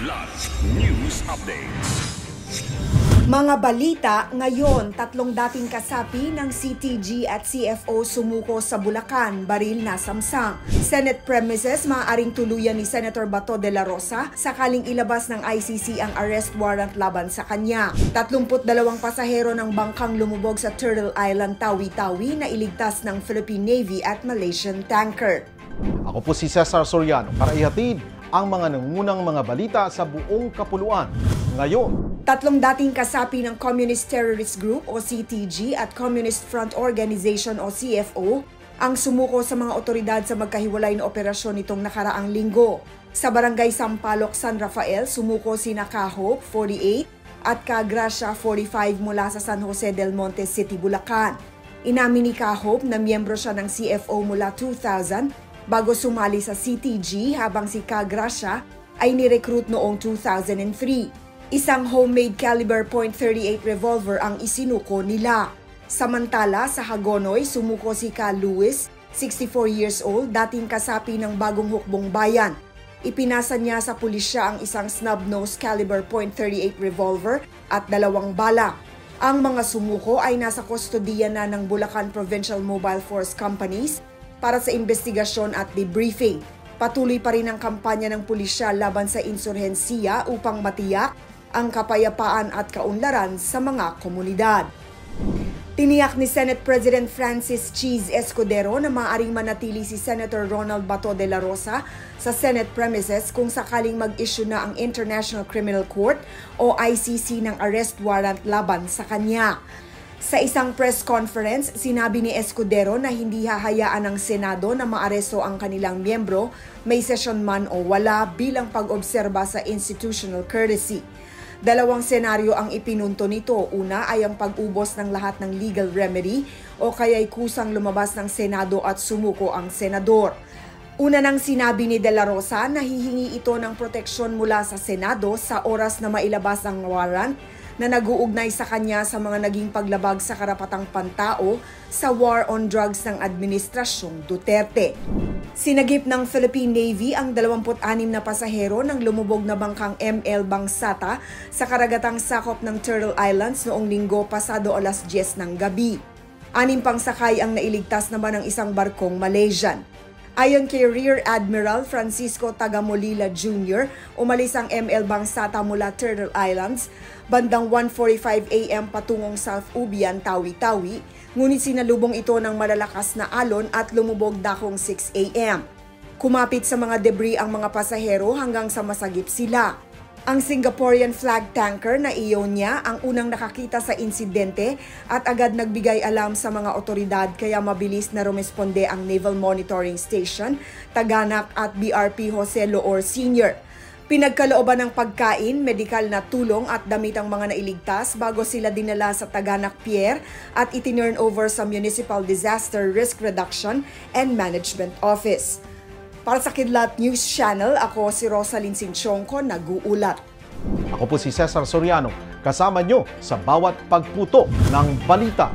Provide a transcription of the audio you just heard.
Kidlat News Updates. Mga balita ngayon, 3 dating kasapi ng CTG at CFO sumuko sa Bulacan, baril na samsang. Senate premises maaaring tuluyan ni Senator Bato de la Rosa sakaling ilabas ng ICC ang arrest warrant laban sa kanya. 32 pasahero ng bangkang lumubog sa Turtle Island, Tawi-Tawi na iligtas ng Philippine Navy at Malaysian tanker. Ako po si Cesar Soriano para ihatid ang mga nangunang mga balita sa buong kapuluan ngayon. 3 dating kasapi ng Communist Terrorist Group o CTG at Communist Front Organization o CFO ang sumuko sa mga otoridad sa magkahiwalay na operasyon nitong nakaraang linggo. Sa Barangay Sampaloc, San Rafael, sumuko sina Ka-Hope, 48 at Ka-Gracia, 45 mula sa San Jose del Monte City, Bulacan. Inamin ni Ka-Hope na miyembro siya ng CFO mula 2000 bago sumali sa CTG habang si Ka-Gracia ay nirecruit noong 2003. Isang homemade caliber .38 revolver ang isinuko nila. Samantala, sa Hagonoy, sumuko si Ka Luis, 64 years old, dating kasapi ng Bagong Hukbong Bayan. Ipinasa niya sa pulisya ang isang snub-nose caliber .38 revolver at 2 bala. Ang mga sumuko ay nasa kustodiya na ng Bulacan Provincial Mobile Force Companies para sa investigasyon at debriefing. Patuloy pa rin ang kampanya ng pulisya laban sa insurhensiya upang matiyak ang kapayapaan at kaunlaran sa mga komunidad. Tiniyak ni Senate President Francis Cheese Escudero na maaaring manatili si Senator Ronald Bato de la Rosa sa Senate premises kung sakaling mag-issue na ang International Criminal Court o ICC ng arrest warrant laban sa kanya. Sa isang press conference, sinabi ni Escudero na hindi hahayaan ng Senado na maaresto ang kanilang miyembro, may session man o wala, bilang pag-obserba sa institutional courtesy. 2 senaryo ang ipinunto nito. Una ay ang pag-ubos ng lahat ng legal remedy o kaya'y kusang lumabas ng Senado at sumuko ang senador. Una nang sinabi ni De La Rosa na hihingi ito ng proteksyon mula sa Senado sa oras na mailabas ang warrant na nag-uugnay sa kanya sa mga naging paglabag sa karapatang pantao sa war on drugs ng Administrasyong Duterte. Sinagip ng Philippine Navy ang 26 na pasahero ng lumubog na bangkang ML Bangsata sa karagatang sakop ng Turtle Islands noong Linggo pasado alas 10 ng gabi. 6 pang sakay ang nailigtas naman ng isang barkong Malaysian. Ayon kay Rear Admiral Francisco Tagamolila Jr., umalis ang ML Bangsata mula Turtle Islands bandang 1:45 AM patungong South Ubian, Tawi-Tawi, ngunit sinalubong ito ng malalakas na alon at lumubog dakong 6 AM. Kumapit sa mga debris ang mga pasahero hanggang sa masagip sila. Ang Singaporean flag tanker na Ionia ang unang nakakita sa insidente at agad nagbigay alam sa mga otoridad kaya mabilis na rumesponde ang Naval Monitoring Station, Taganak at BRP Jose Loor Sr. Pinagkalooban ng pagkain, medikal na tulong at damit ang mga nailigtas bago sila dinala sa Taganak Pier at itinurn over sa Municipal Disaster Risk Reduction and Management Office. Para sa Kidlat News Channel, ako si Rosalyn Sinchonko, nag-uulat. Ako po si Cesar Soriano, kasama nyo sa bawat pagputo ng balita.